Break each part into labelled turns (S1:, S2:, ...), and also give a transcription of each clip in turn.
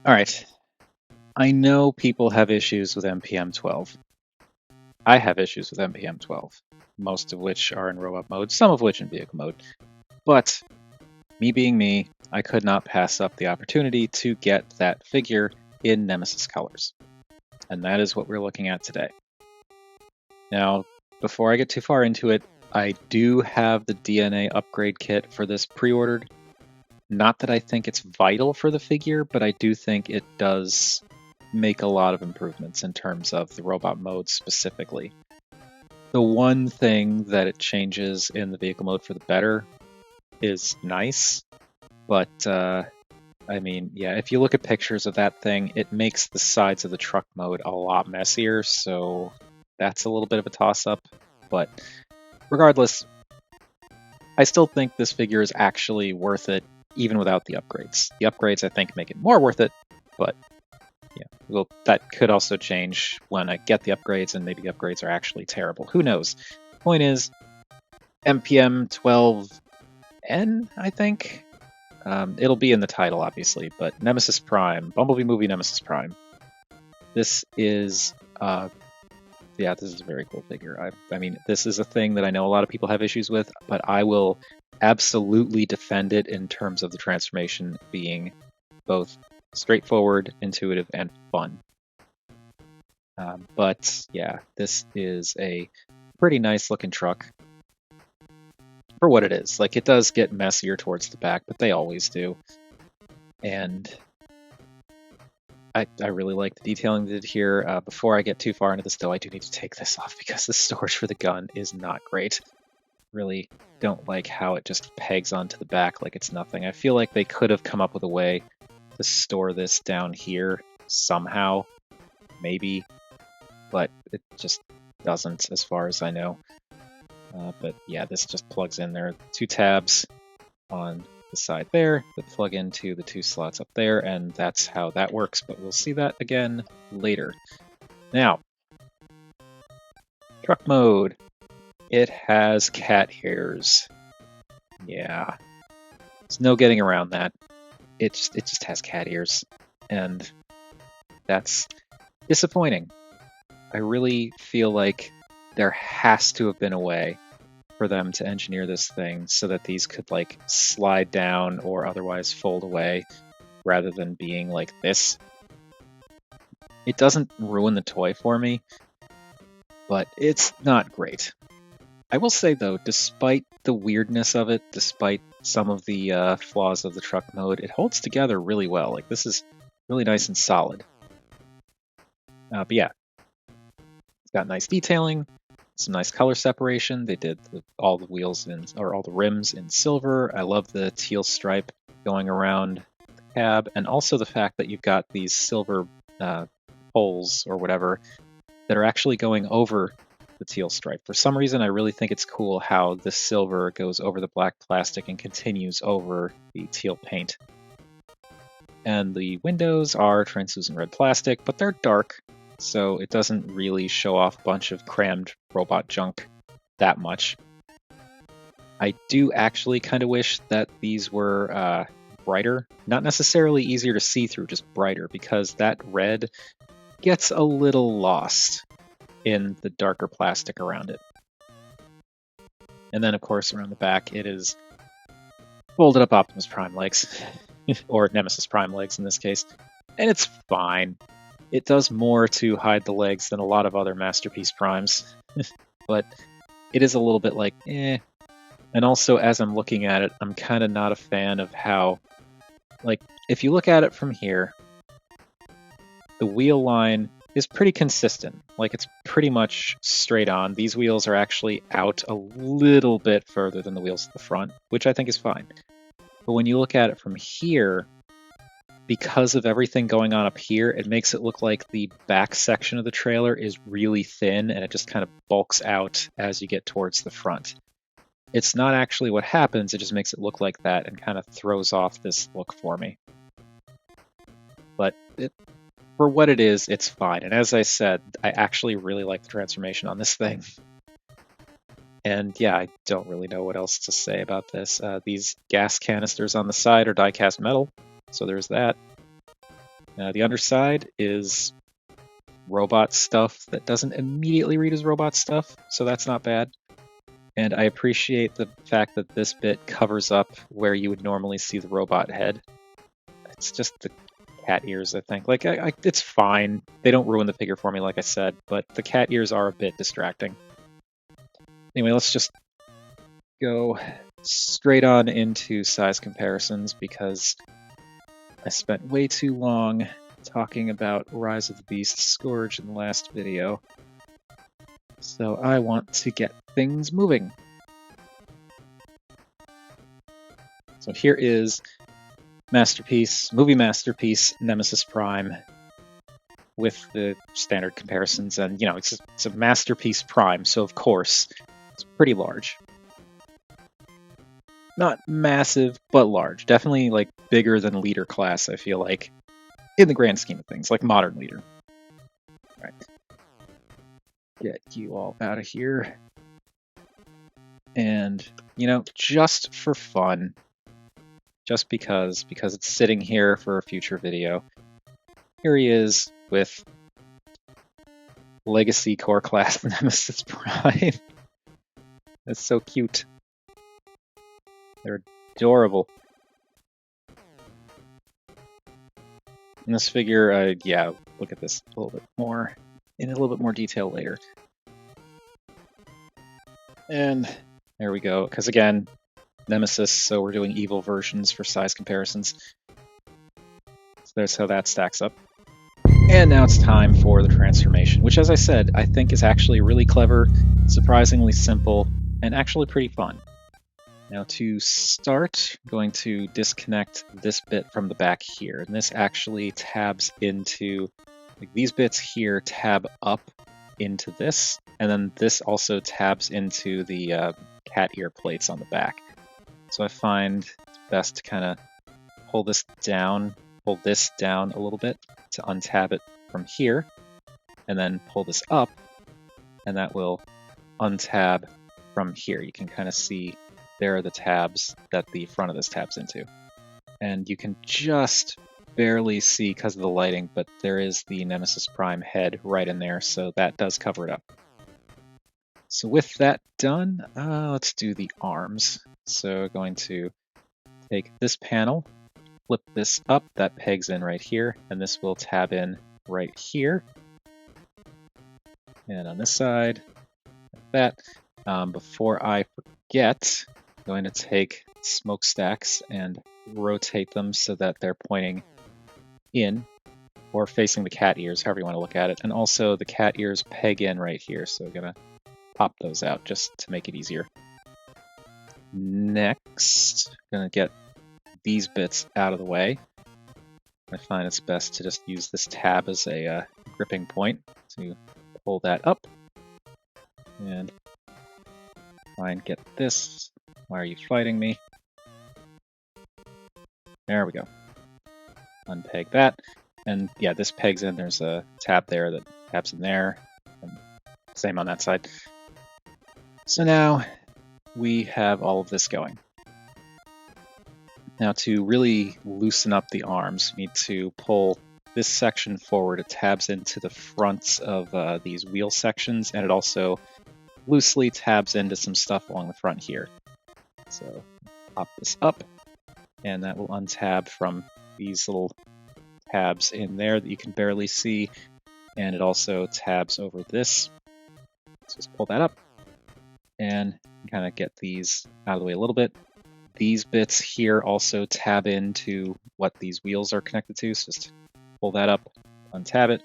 S1: All right. I know people have issues with MPM-12. I have issues with MPM-12, most of which are in robot mode, some of which in vehicle mode. But me being me, I could not pass up the opportunity to get that figure in Nemesis colors. And that is what we're looking at today. Now, before I get too far into it, I do have the DNA upgrade kit for this pre-ordered. Not that I think it's vital for the figure, but I do think it does make a lot of improvements in terms of the robot mode specifically. The one thing that it changes in the vehicle mode for the better is nice, but I mean, yeah, if you look at pictures of that thing, it makes the sides of the truck mode a lot messier, so that's a little bit of a toss-up. But regardless, I still think this figure is actually worth it, even without the upgrades. The upgrades, I think, make it more worth it, but yeah, well, that could also change when I get the upgrades, and maybe the upgrades are actually terrible. Who knows? Point is, MPM-12N, I think? It'll be in the title, obviously, but Nemesis Prime, Bumblebee movie Nemesis Prime. This is, yeah, this is a very cool figure. I mean, this is a thing that I know a lot of people have issues with, but I will absolutely defend it in terms of the transformation being both straightforward, intuitive, and fun. But yeah, this is a pretty nice looking truck for what it is. Like, it does get messier towards the back, but they always do. And I really like the detailing they did here. Before I get too far into this, though, I do need to take this off because the storage for the gun is not great. Really don't like how it just pegs onto the back like it's nothing. I feel like they could have come up with a way to store this down here somehow, maybe, but it just doesn't as far as I know. But yeah, this just plugs in. There are two tabs on the side there that plug into the two slots up there, and that's how that works, but we'll see that again later. Now, truck mode. It has cat ears. Yeah, there's no getting around that. It just has cat ears, and that's disappointing. I really feel like there has to have been a way for them to engineer this thing so that these could like slide down or otherwise fold away rather than being like this. It doesn't ruin the toy for me, but it's not great. I will say though, despite the weirdness of it, despite some of the flaws of the truck mode, it holds together really well. Like, this is really nice and solid. But yeah, it's got nice detailing, some nice color separation. They did all the wheels or all the rims in silver. I love the teal stripe going around the cab, and also the fact that you've got these silver poles or whatever that are actually going over the teal stripe. For some reason, I really think it's cool how the silver goes over the black plastic and continues over the teal paint. And the windows are translucent red plastic, but they're dark, so it doesn't really show off a bunch of crammed robot junk that much. I do actually kind of wish that these were brighter, not necessarily easier to see through, just brighter, because that red gets a little lost in the darker plastic around it. And then, of course, around the back, it is folded up Optimus Prime legs, or Nemesis Prime legs in this case, and it's fine. It does more to hide the legs than a lot of other Masterpiece Primes, but it is a little bit like, eh. And also, as I'm looking at it, I'm kind of not a fan of how, like, if you look at it from here, the wheel line is pretty consistent. Like, it's pretty much straight on. These wheels are actually out a little bit further than the wheels at the front, which I think is fine. But when you look at it from here, because of everything going on up here, it makes it look like the back section of the trailer is really thin and it just kind of bulks out as you get towards the front. It's not actually what happens, it just makes it look like that and kind of throws off this look for me. But for what it is, it's fine. And as I said, I actually really like the transformation on this thing. And yeah, I don't really know what else to say about this. These gas canisters on the side are die-cast metal, so there's that. The underside is robot stuff that doesn't immediately read as robot stuff, so that's not bad. And I appreciate the fact that this bit covers up where you would normally see the robot head. It's just the cat ears, I think. Like, it's fine. They don't ruin the figure for me, like I said, but the cat ears are a bit distracting. Anyway, let's just go straight on into size comparisons because I spent way too long talking about Rise of the Beast Scourge in the last video. So I want to get things moving. So here is movie masterpiece, Nemesis Prime, with the standard comparisons. And, you know, it's a masterpiece Prime, so of course, it's pretty large. Not massive, but large. Definitely, like, bigger than Leader class, I feel like, in the grand scheme of things, like modern Leader. All right. Get you all out of here. And, you know, just for fun, just because it's sitting here for a future video, here he is with Legacy Core Class Nemesis Prime. That's so cute. They're adorable. And this figure, yeah, look at this a little bit more, in a little bit more detail later. And there we go, because again, Nemesis, so we're doing evil versions for size comparisons. So there's how that stacks up. And now it's time for the transformation, which, as I said, I think is actually really clever, surprisingly simple, and actually pretty fun. Now to start, I'm going to disconnect this bit from the back here, and this actually tabs into, like, these bits here tab up into this, and then this also tabs into the cat ear plates on the back. So I find it's best to kind of pull this down a little bit to untab it from here, and then pull this up, and that will untab from here. You can kind of see there are the tabs that the front of this tabs into. And you can just barely see because of the lighting, but there is the Nemesis Prime head right in there, so that does cover it up. So with that done, let's do the arms. So going to take this panel, flip this up, that pegs in right here, and this will tab in right here. And on this side, like that. Before I forget, I'm going to take smokestacks and rotate them so that they're pointing in or facing the cat ears, however you want to look at it. And also the cat ears peg in right here, so we're going to pop those out just to make it easier. Next, I'm going to get these bits out of the way. I find it's best to just use this tab as a gripping point to pull that up. And try and get this. Why are you fighting me? There we go. Unpeg that. And yeah, this pegs in. There's a tab there that tabs in there. And same on that side. So now we have all of this going. Now to really loosen up the arms, we need to pull this section forward. It tabs into the fronts of these wheel sections, and it also loosely tabs into some stuff along the front here. So pop this up, and that will untab from these little tabs in there that you can barely see, and it also tabs over this. So just pull that up, and kind of get these out of the way a little bit. These bits here also tab into what these wheels are connected to, so just pull that up, untab it,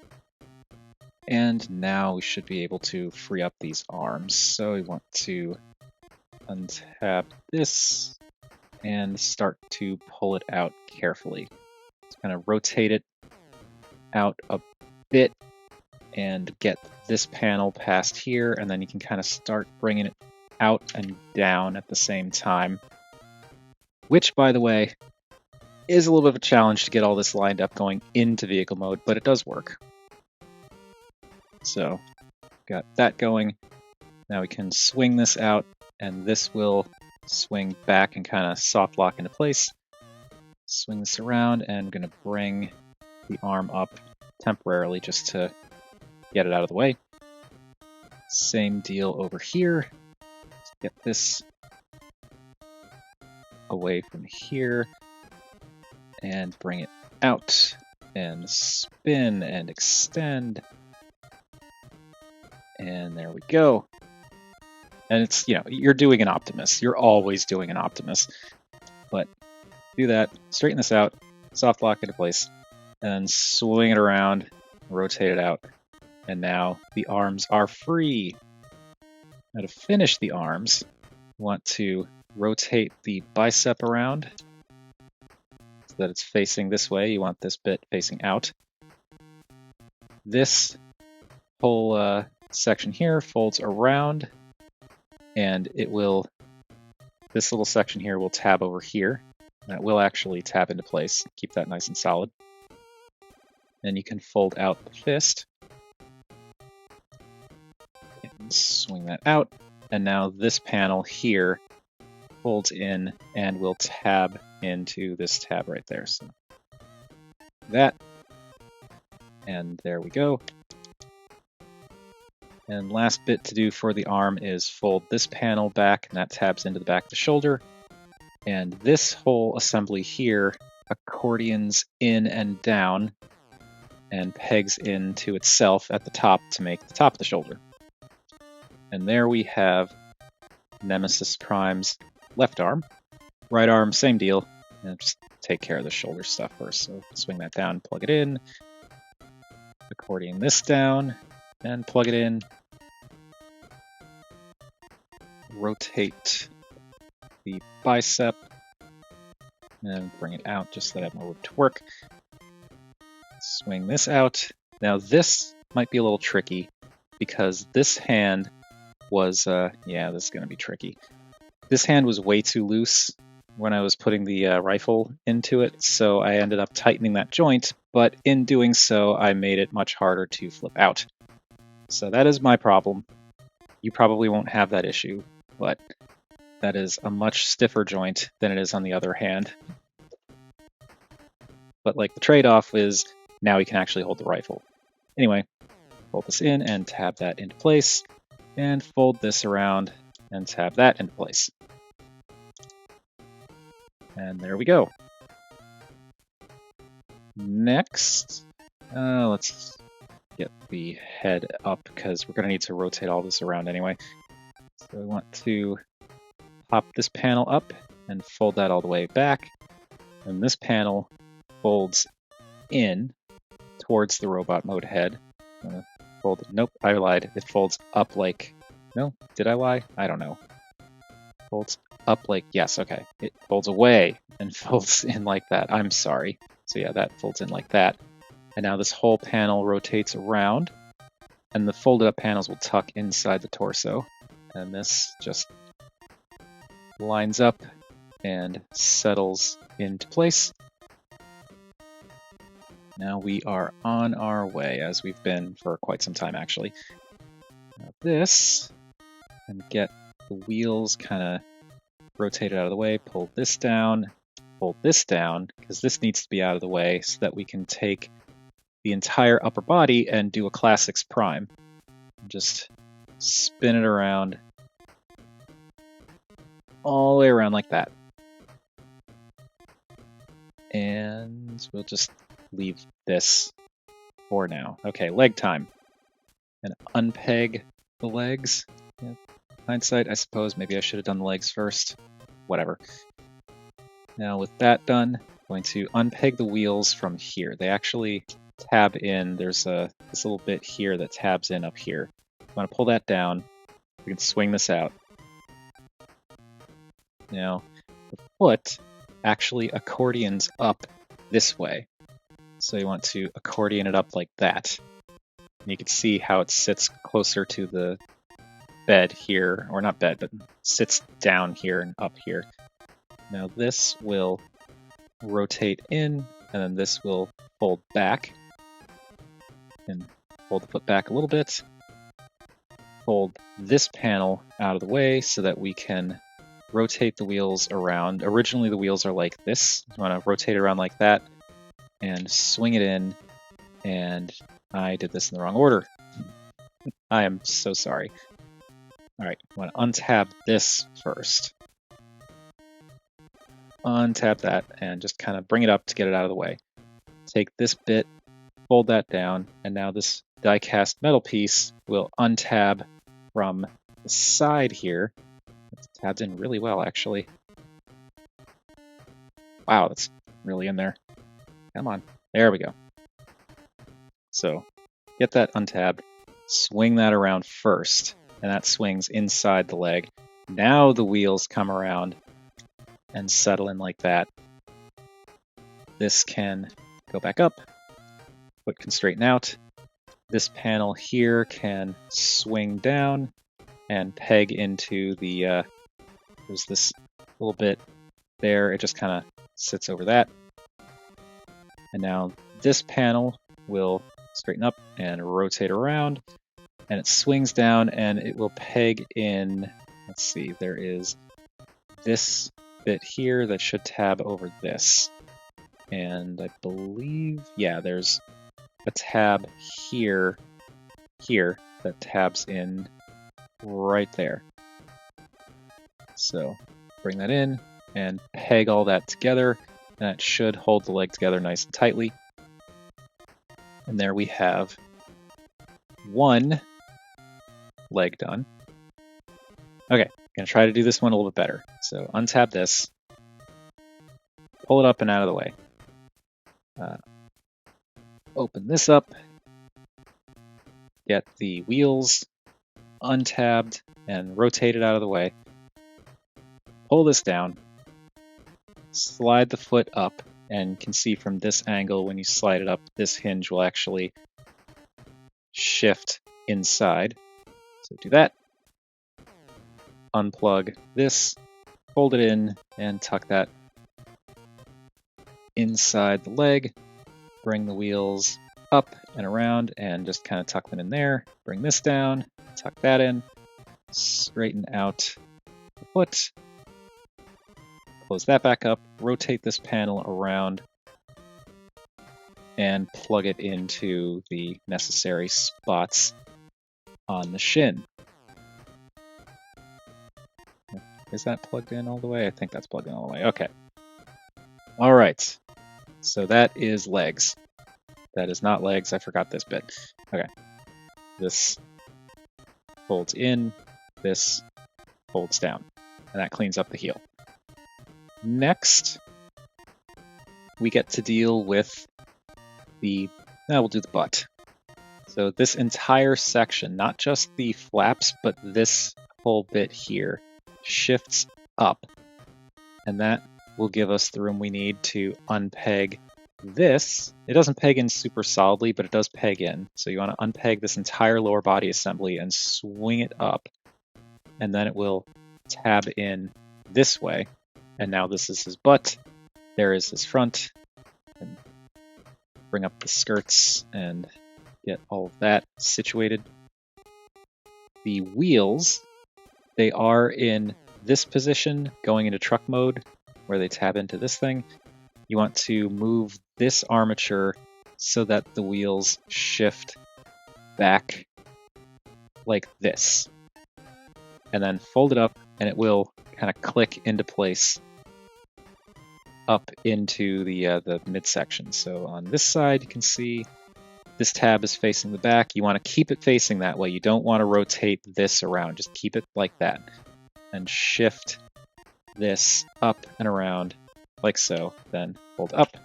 S1: and now we should be able to free up these arms. So we want to untab this and start to pull it out carefully. Just kind of rotate it out a bit and get this panel past here, and then you can kind of start bringing it out and down at the same time. Which, by the way, is a little bit of a challenge to get all this lined up going into vehicle mode, but it does work. So, got that going. Now we can swing this out, and this will swing back and kind of soft lock into place. Swing this around, and I'm going to bring the arm up temporarily just to get it out of the way. Same deal over here. Let's get this away from here and bring it out and spin and extend. And there we go. And it's, you're doing an Optimus. You're always doing an Optimus. But do that, straighten this out, soft lock into place, and swing it around, rotate it out. And now the arms are free. Now to finish the arms, you want to rotate the bicep around so that it's facing this way. You want this bit facing out. This whole section here folds around, and this little section here will tab over here. That will actually tab into place. Keep that nice and solid. Then you can fold out the fist. And swing that out. And now this panel here folds in and will tab into this tab right there. So that. And there we go. And last bit to do for the arm is fold this panel back, and that tabs into the back of the shoulder. And this whole assembly here accordions in and down and pegs into itself at the top to make the top of the shoulder. And there we have Nemesis Prime's left arm. Right arm, same deal. And just take care of the shoulder stuff first. So swing that down, plug it in. Accordion this down and plug it in. Rotate the bicep and bring it out just so that I have more room to work. Swing this out. Now this might be a little tricky because this hand was, this is going to be tricky. This hand was way too loose when I was putting the rifle into it, so I ended up tightening that joint, but in doing so, I made it much harder to flip out. So that is my problem. You probably won't have that issue, but that is a much stiffer joint than it is on the other hand. But like the trade-off is now we can actually hold the rifle. Anyway, fold this in and tab that into place, and fold this around and tab that into place. And there we go. Next, let's get the head up because we're going to need to rotate all this around anyway. So we want to pop this panel up and fold that all the way back. And this panel folds in towards the robot mode head. Nope, I lied. It folds up like... No, did I lie? I don't know. Folds up like... Yes, okay. It folds away and folds in like that. I'm sorry. So yeah, that folds in like that. And now this whole panel rotates around, and the folded up panels will tuck inside the torso. And this just lines up and settles into place. Now we are on our way, as we've been for quite some time, actually. Now this, and get the wheels kind of rotated out of the way, pull this down, because this needs to be out of the way so that we can take the entire upper body and do a Classics Prime. Just spin it around all the way around like that. And we'll just leave this for now. Okay, leg time. And unpeg the legs. Yeah. Hindsight, I suppose maybe I should have done the legs first. Whatever. Now with that done, I'm going to unpeg the wheels from here. They actually tab in. There's this little bit here that tabs in up here. I'm going to pull that down. We can swing this out. Now, the foot actually accordions up this way. So you want to accordion it up like that. And you can see how it sits closer to the bed here, or not bed, but sits down here and up here. Now this will rotate in, and then this will fold back. And fold the foot back a little bit. Fold this panel out of the way so that we can rotate the wheels around. Originally the wheels are like this. You want to rotate around like that. and swing it in. And I did this in the wrong order. I am so sorry. All right, I want to untab this first. Untap that and just kind of bring it up to get it out of the way. Take this bit, fold that down, and now this die-cast metal piece will untab from the side here. It's tabbed in really well, actually. Wow, that's really in there. Come on. There we go. So get that untabbed, swing that around first, and that swings inside the leg. Now the wheels come around and settle in like that. This can go back up, foot can straighten out. This panel here can swing down and peg into the, there's this little bit there, it just kind of sits over that. And now this panel will straighten up and rotate around, and it swings down and it will peg in, let's see, there is this bit here that should tab over this. And I believe, yeah, there's a tab here that tabs in right there. So bring that in and peg all that together, and it should hold the leg together nice and tightly. And there we have one leg done. Okay, I'm gonna try to do this one a little bit better. So untap this, pull it up and out of the way. Open this up, get the wheels untabbed and rotated out of the way. Pull this down, slide the foot up, and you can see from this angle when you slide it up, this hinge will actually shift inside. So do that. Unplug this, fold it in, and tuck that inside the leg. Bring the wheels up and around and just kind of tuck them in there. Bring this down, tuck that in, straighten out the foot, close that back up, rotate this panel around, and plug it into the necessary spots on the shin. Is that plugged in all the way? I think that's plugged in all the way. Okay. All right. So that is legs. That is not legs. I forgot this bit. Okay. This folds in. This folds down. And that cleans up the heel. Next, we get to deal with we'll do the butt. So this entire section, not just the flaps, but this whole bit here, shifts up. And that will give us the room we need to unpeg this. It doesn't peg in super solidly, but it does peg in. So you want to unpeg this entire lower body assembly and swing it up. And then it will tab in this way. And now this is his butt. There is his front. And bring up the skirts and get all of that situated. The wheels, they are in this position going into truck mode where they tab into this thing. You want to move this armature so that the wheels shift back like this. And then fold it up and it will kind of click into place up into the midsection. So on this side, you can see this tab is facing the back. You want to keep it facing that way. You don't want to rotate this around. Just keep it like that. And shift this up and around like so. Then fold up,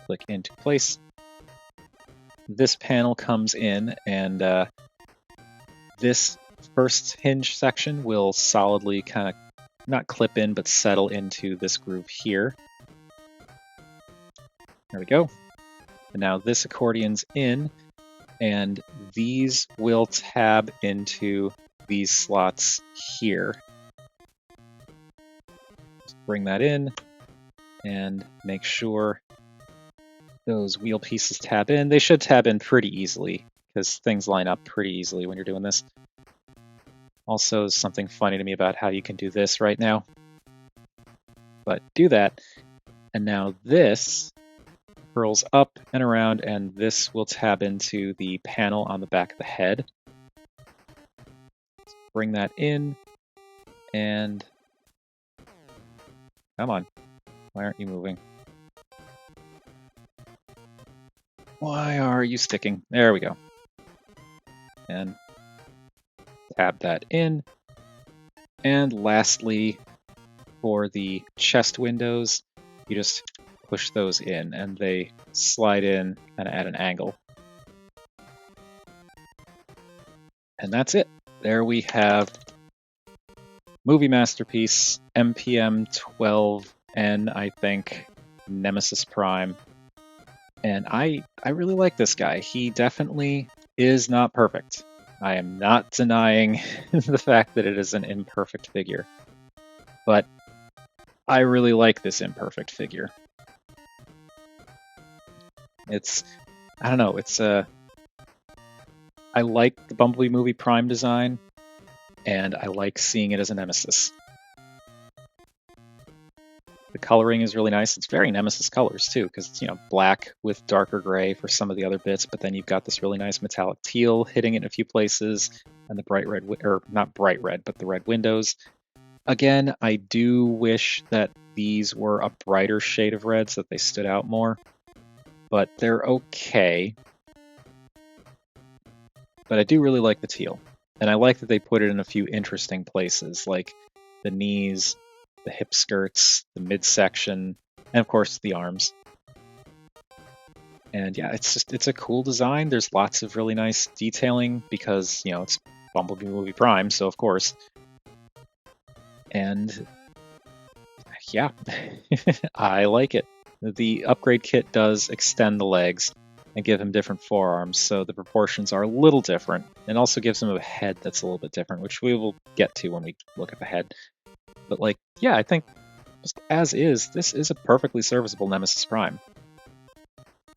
S1: click into place. This panel comes in and this first hinge section will solidly kind of not clip in, but settle into this groove here. There we go. And now this accordion's in, and these will tab into these slots here. Just bring that in and make sure those wheel pieces tab in. They should tab in pretty easily because things line up pretty easily when you're doing this. Also, something funny to me about how you can do this right now. But do that. And now this curls up and around, and this will tab into the panel on the back of the head. Bring that in, and come on. Why aren't you moving? Why are you sticking? There we go. And tab that in. And lastly, for the chest windows, you just push those in and they slide in kind of at an angle. And that's it. There we have movie masterpiece, MPM-12N, I think, Nemesis Prime. And I really like this guy. He definitely is not perfect. I am not denying the fact that it is an imperfect figure. But I really like this imperfect figure. I don't know, I like the Bumblebee movie Prime design, and I like seeing it as a Nemesis. The coloring is really nice. It's very Nemesis colors too, because it's, black with darker gray for some of the other bits, but then you've got this really nice metallic teal hitting it in a few places, and the bright red, or not bright red, but the red windows. Again, I do wish that these were a brighter shade of red so that they stood out more, but they're okay. But I do really like the teal, and I like that they put it in a few interesting places, like the knees, the hip skirts, the midsection, and of course the arms. And yeah, it's a cool design. There's lots of really nice detailing because, it's Bumblebee movie Prime, so of course. And yeah, I like it. The upgrade kit does extend the legs and give him different forearms, so the proportions are a little different, and also gives him a head that's a little bit different, which we will get to when we look at the head. But yeah, I think just as is, this is a perfectly serviceable Nemesis Prime.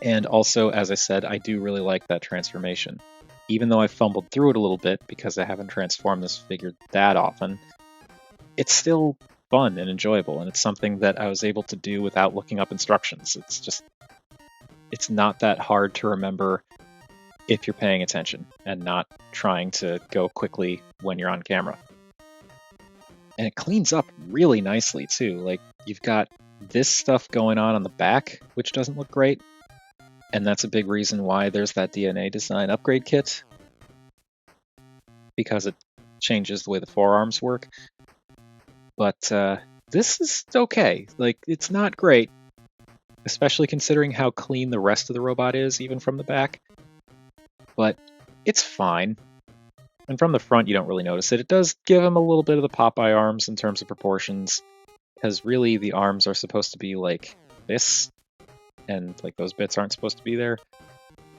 S1: And also, as I said, I do really like that transformation. Even though I fumbled through it a little bit because I haven't transformed this figure that often, it's still fun and enjoyable, and it's something that I was able to do without looking up instructions. It's not that hard to remember if you're paying attention and not trying to go quickly when you're on camera. And it cleans up really nicely too. You've got this stuff going on the back, which doesn't look great. And that's a big reason why there's that DNA design upgrade kit, because it changes the way the forearms work. But this is okay. It's not great, especially considering how clean the rest of the robot is, even from the back. But it's fine. And from the front, you don't really notice it. It does give him a little bit of the Popeye arms in terms of proportions, because really the arms are supposed to be like this, and those bits aren't supposed to be there.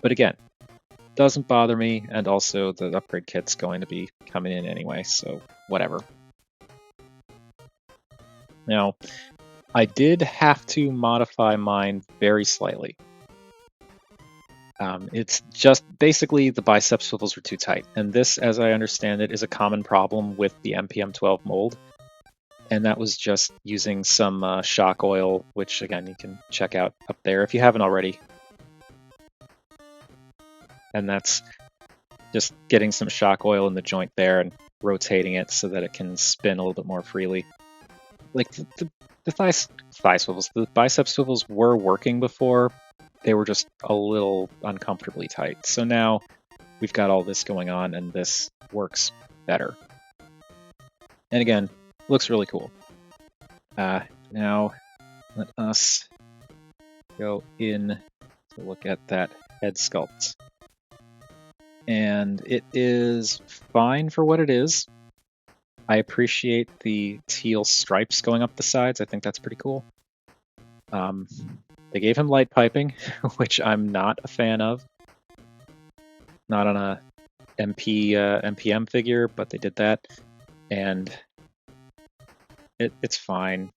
S1: But again, doesn't bother me, and also the upgrade kit's going to be coming in anyway, so whatever. Now, I did have to modify mine very slightly. It's just basically the bicep swivels were too tight, and this, as I understand it, is a common problem with the MPM-12 mold, and that was just using some shock oil, which again you can check out up there if you haven't already. And that's just getting some shock oil in the joint there and rotating it so that it can spin a little bit more freely. The thigh swivels, the bicep swivels were working before. They were just a little uncomfortably tight. So now we've got all this going on, and this works better. And again, looks really cool. Now let us go in to look at that head sculpt. And it is fine for what it is. I appreciate the teal stripes going up the sides. I think that's pretty cool. They gave him light piping, which I'm not a fan of. Not on a MPM figure, but they did that. And it's fine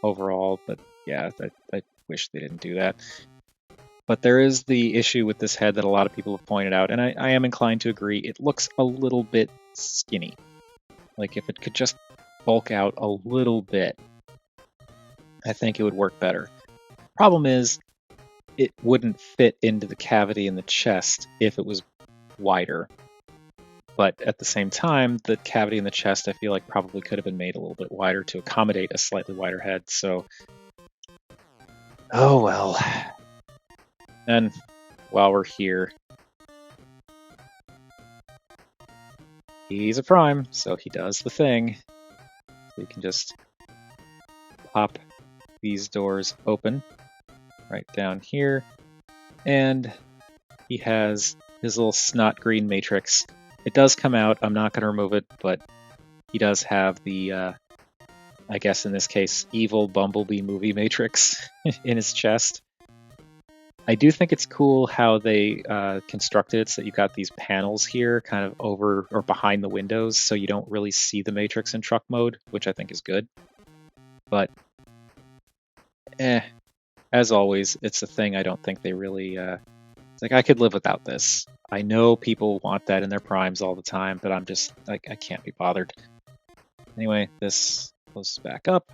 S1: overall, but yeah, I wish they didn't do that. But there is the issue with this head that a lot of people have pointed out, and I am inclined to agree. It looks a little bit skinny. If it could just bulk out a little bit, I think it would work better. Problem is, it wouldn't fit into the cavity in the chest if it was wider. But at the same time, the cavity in the chest, I feel like probably could have been made a little bit wider to accommodate a slightly wider head. So, oh well. And while we're here, he's a prime, so he does the thing. So you can just pop these doors open right down here, and he has his little snot green matrix. It does come out. I'm not going to remove it, but he does have the, I guess in this case, evil Bumblebee movie matrix in his chest. I do think it's cool how they constructed it so that you've got these panels here kind of over or behind the windows, so you don't really see the matrix in truck mode, which I think is good. But, as always, it's a thing I don't think they really... it's like, I could live without this. I know people want that in their primes all the time, but I'm just, like, I can't be bothered. Anyway, this closes back up.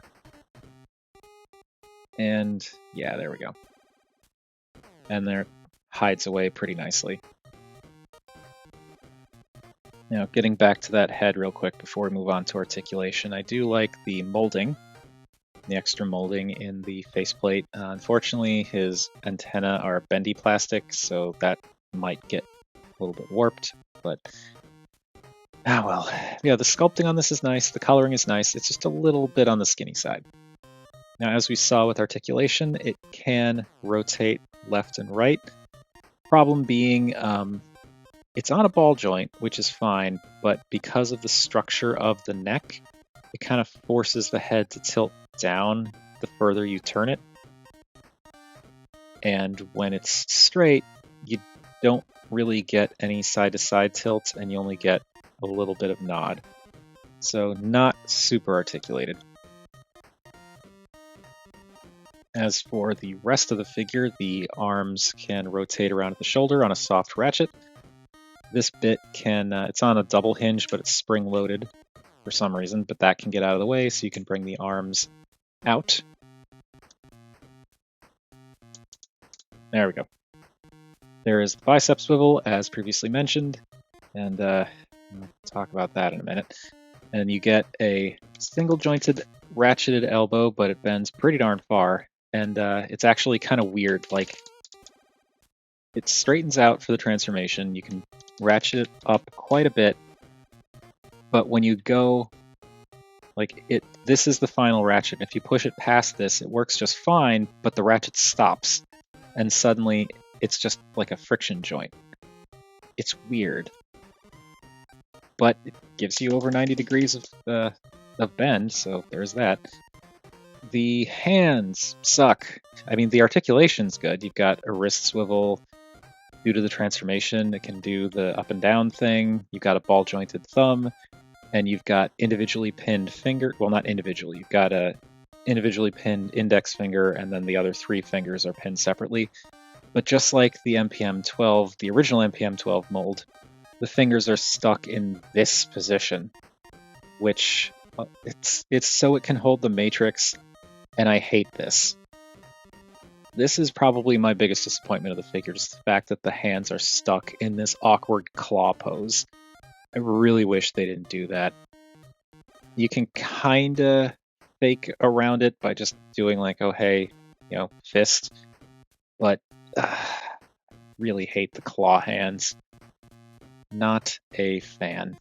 S1: And, yeah, there we go. And there hides away pretty nicely. Now, getting back to that head real quick before we move on to articulation, I do like the molding, the extra molding in the faceplate. Unfortunately, his antennae are bendy plastic, so that might get a little bit warped, but well. Yeah, the sculpting on this is nice, the coloring is nice, it's just a little bit on the skinny side. Now, as we saw with articulation, it can rotate left and right. Problem being, it's on a ball joint, which is fine, but because of the structure of the neck, it kind of forces the head to tilt down the further you turn it. And when it's straight, you don't really get any side-to-side tilt, and you only get a little bit of nod. So not super articulated. As for the rest of the figure, the arms can rotate around at the shoulder on a soft ratchet. This bit can, it's on a double hinge, but it's spring-loaded for some reason, but that can get out of the way, so you can bring the arms out. There we go. There is the bicep swivel, as previously mentioned, and we'll talk about that in a minute. And you get a single-jointed, ratcheted elbow, but it bends pretty darn far, and it's actually kind of weird. Like, it straightens out for the transformation. You can ratchet it up quite a bit, but when you go, like, this is the final ratchet. If you push it past this, it works just fine, but the ratchet stops, and suddenly it's just like a friction joint. It's weird, but it gives you over 90 degrees of bend, so there's that. The hands suck. I mean, the articulation's good. You've got a wrist swivel. Due to the transformation, it can do the up and down thing. You've got a ball-jointed thumb, and you've got individually pinned finger. Well, not individually. You've got a individually pinned index finger, and then the other 3 fingers are pinned separately. But just like the MPM-12, the original MPM-12 mold, the fingers are stuck in this position, which it's so it can hold the matrix, and I hate this. This is probably my biggest disappointment of the figure, just the fact that the hands are stuck in this awkward claw pose. I really wish they didn't do that. You can kinda fake around it by just doing like, oh hey, fist, but really hate the claw hands. Not a fan.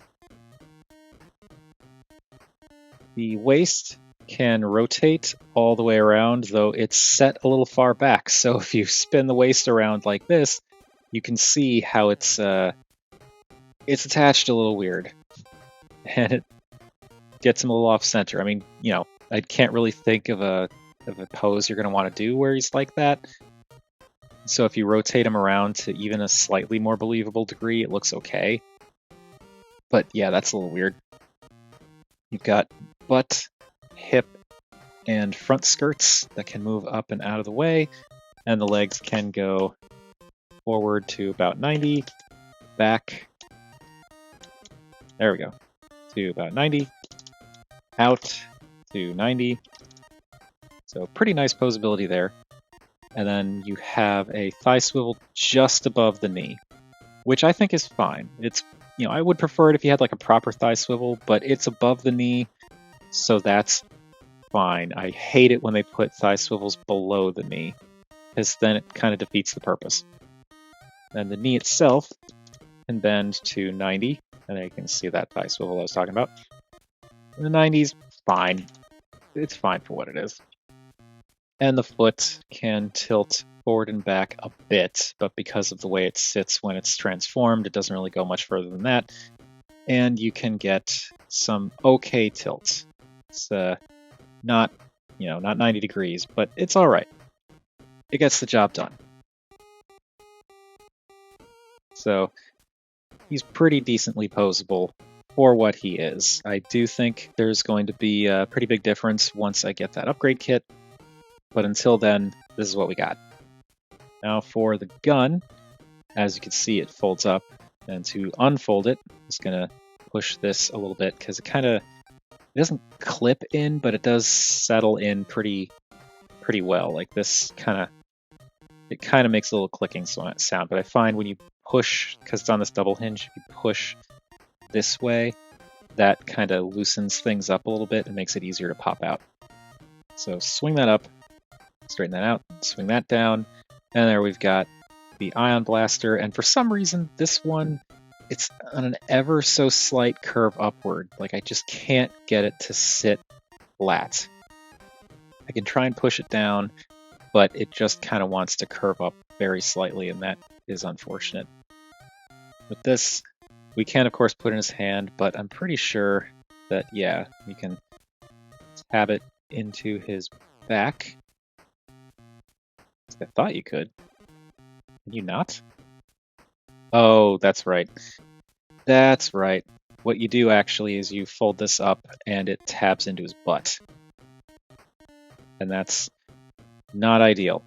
S1: The waist can rotate all the way around, though it's set a little far back. So if you spin the waist around like this, you can see how it's attached a little weird, and it gets him a little off center. I mean, I can't really think of a pose you're going to want to do where he's like that. So if you rotate him around to even a slightly more believable degree, it looks okay. But yeah, that's a little weird. You've got butt, hip, and front skirts that can move up and out of the way, and the legs can go forward to about 90, back, there we go, to about 90, out to 90. So pretty nice posability there. and then you have a thigh swivel just above the knee, which I think is fine. It's, I would prefer it if you had like a proper thigh swivel, but it's above the knee, so that's fine. I hate it when they put thigh swivels below the knee, because then it kind of defeats the purpose. And the knee itself can bend to 90, and there you can see that thigh swivel I was talking about. And the 90's fine. It's fine for what it is. And the foot can tilt forward and back a bit, but because of the way it sits when it's transformed, it doesn't really go much further than that. And you can get some okay tilt. It's not 90 degrees, but it's all right. It gets the job done. So he's pretty decently posable for what he is. I do think there's going to be a pretty big difference once I get that upgrade kit, but until then, this is what we got. Now for the gun, as you can see, it folds up, and to unfold it, I'm just gonna push this a little bit because it doesn't clip in, but it does settle in pretty well. Like this it kind of makes a little clicking sound, but I find when you push, because it's on this double hinge, if you push this way, that kind of loosens things up a little bit and makes it easier to pop out. So swing that up, straighten that out, swing that down, and there we've got the ion blaster. And for some reason, this one, it's on an ever so slight curve upward. Like I just can't get it to sit flat. I can try and push it down, but it just kind of wants to curve up very slightly, and that is unfortunate. With this, we can of course put in his hand, but I'm pretty sure that, yeah, you can tab it into his back. I thought you could. Can you not? Oh, that's right. That's right. What you do actually is you fold this up and it tabs into his butt. And that's not ideal.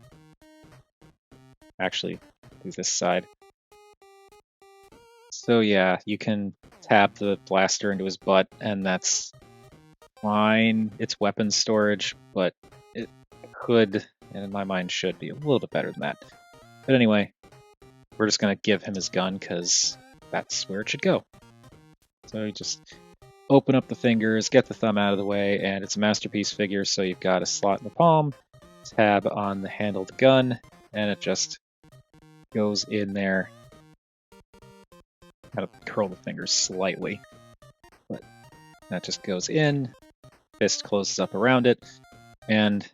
S1: Actually, do this side. So yeah, you can tab the blaster into his butt, and that's fine. It's weapon storage, but it could, and in my mind should be, a little bit better than that. But anyway, we're just going to give him his gun, because that's where it should go. So you just open up the fingers, get the thumb out of the way, and it's a masterpiece figure, so you've got a slot in the palm, tab on the handle of the gun, and it just goes in there. Kind of curl the fingers slightly, but that just goes in, fist closes up around it, and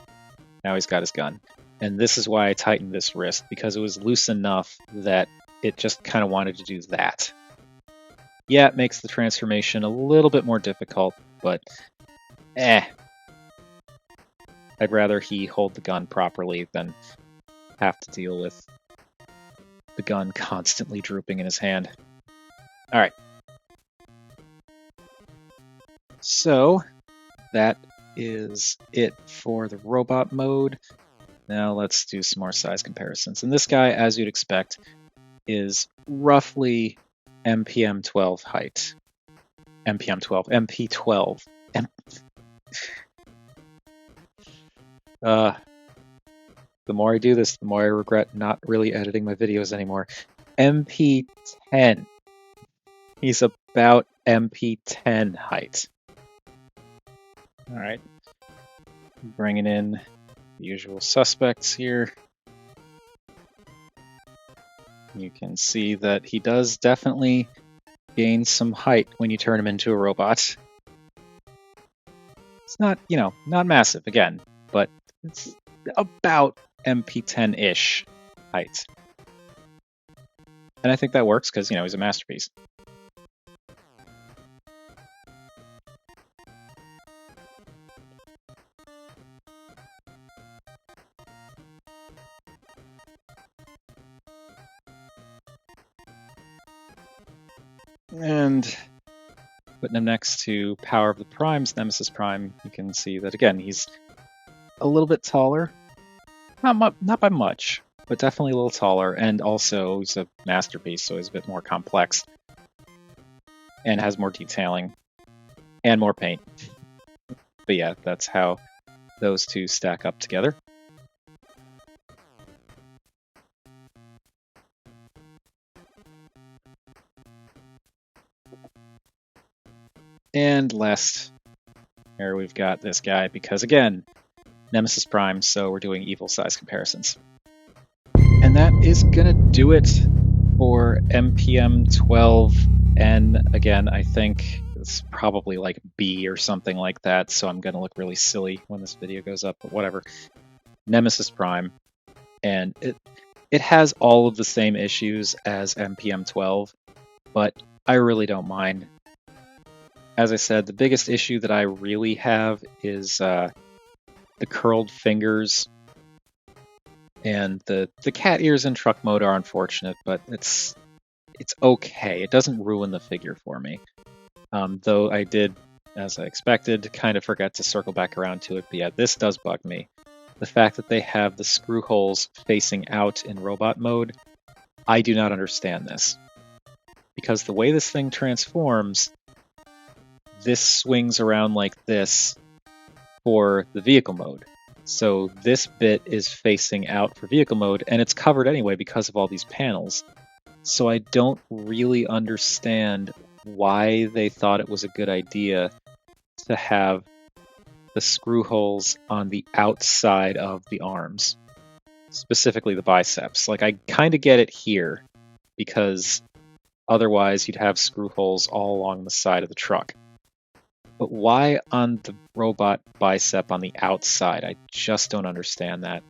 S1: now he's got his gun. And this is why I tightened this wrist, because it was loose enough that it just kind of wanted to do that. Yeah, it makes the transformation a little bit more difficult, but I'd rather he hold the gun properly than have to deal with the gun constantly drooping in his hand. All right. So that is it for the robot mode. Now let's do some more size comparisons. And this guy, as you'd expect, is roughly MPM-12 height. MPM-12, MP-12. The more I do this, the more I regret not really editing my videos anymore. MP-10. He's about MP-10 height. All right. Bringing in the usual suspects here. You can see that he does definitely gain some height when you turn him into a robot. It's not, not massive, again, but it's about MP-10-ish height. And I think that works because, he's a masterpiece. And putting him next to Power of the Primes, Nemesis Prime, you can see that, again, he's a little bit taller. Not by much, but definitely a little taller. And also, he's a masterpiece, so he's a bit more complex. And has more detailing. And more paint. But yeah, that's how those two stack up together. And last, here we've got this guy, because again, Nemesis Prime, so we're doing evil size comparisons. And that is gonna do it for MPM-12N. Again, I think it's probably like B or something like that, so I'm gonna look really silly when this video goes up, but whatever. Nemesis Prime, and it has all of the same issues as MPM-12, but I really don't mind. As I said, the biggest issue that I really have is the curled fingers, and the cat ears in truck mode are unfortunate, but it's okay. It doesn't ruin the figure for me. Though I did, as I expected, kind of forget to circle back around to it, but yeah, this does bug me. The fact that they have the screw holes facing out in robot mode, I do not understand this. Because the way this thing transforms, this swings around like this for the vehicle mode. So this bit is facing out for vehicle mode, and it's covered anyway because of all these panels. So I don't really understand why they thought it was a good idea to have the screw holes on the outside of the arms, specifically the biceps. Like, I kind of get it here, because otherwise you'd have screw holes all along the side of the truck. But why on the robot bicep on the outside? I just don't understand that.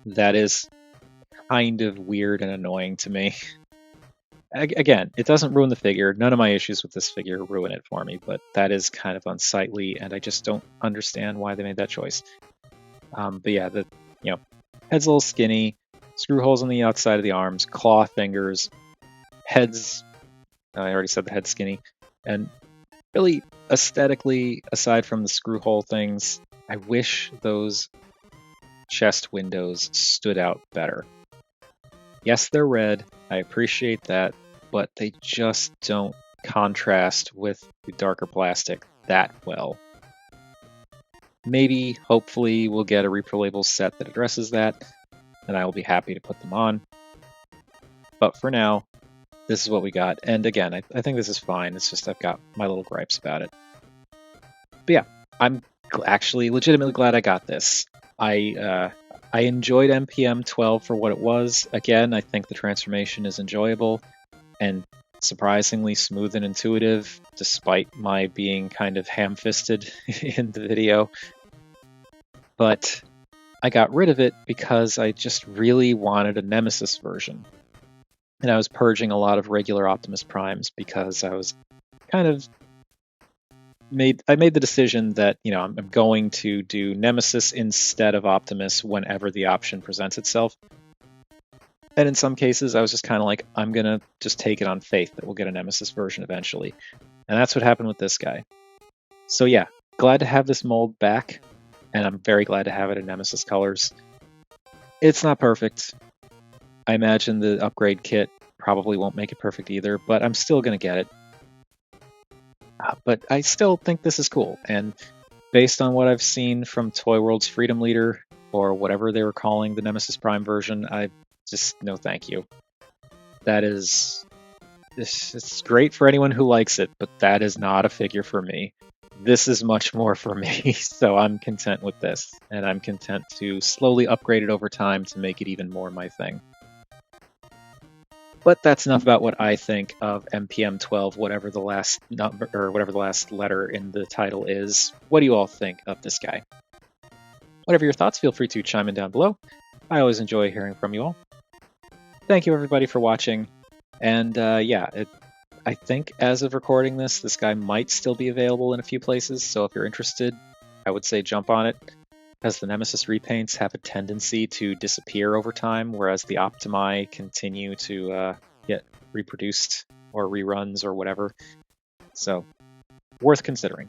S1: That is kind of weird and annoying to me. Again, it doesn't ruin the figure. None of my issues with this figure ruin it for me, but that is kind of unsightly, and I just don't understand why they made that choice. But yeah, head's a little skinny, screw holes on the outside of the arms, claw fingers, heads. I already said the head's skinny, and really aesthetically, aside from the screw hole things, I wish those chest windows stood out better. Yes, they're red. I appreciate that, but they just don't contrast with the darker plastic that well. Maybe, hopefully, we'll get a Repro Labels set that addresses that, and I will be happy to put them on. But for now, this is what we got. And again, I think this is fine. It's just I've got my little gripes about it. But yeah, I'm actually legitimately glad I got this. I enjoyed MPM-12 for what it was. Again, I think the transformation is enjoyable and surprisingly smooth and intuitive, despite my being kind of ham-fisted in the video. But I got rid of it because I just really wanted a Nemesis version. And I was purging a lot of regular Optimus Primes because I was kind of made the decision that, I'm going to do Nemesis instead of Optimus whenever the option presents itself. And in some cases, I was just kind of like, I'm going to just take it on faith that we'll get a Nemesis version eventually. And that's what happened with this guy. So yeah, glad to have this mold back, and I'm very glad to have it in Nemesis colors. It's not perfect. I imagine the upgrade kit probably won't make it perfect either, but I'm still going to get it. But I still think this is cool, and based on what I've seen from Toy World's Freedom Leader, or whatever they were calling the Nemesis Prime version, I just, no thank you. It's great for anyone who likes it, but that is not a figure for me. This is much more for me, so I'm content with this, and I'm content to slowly upgrade it over time to make it even more my thing. But that's enough about what I think of MPM-12, whatever the last number or whatever the last letter in the title is. What do you all think of this guy? Whatever your thoughts, feel free to chime in down below. I always enjoy hearing from you all. Thank you everybody for watching. And I think as of recording this guy might still be available in a few places. So if you're interested, I would say jump on it, as the Nemesis repaints have a tendency to disappear over time, whereas the Optimi continue to get reproduced or reruns or whatever. So, worth considering.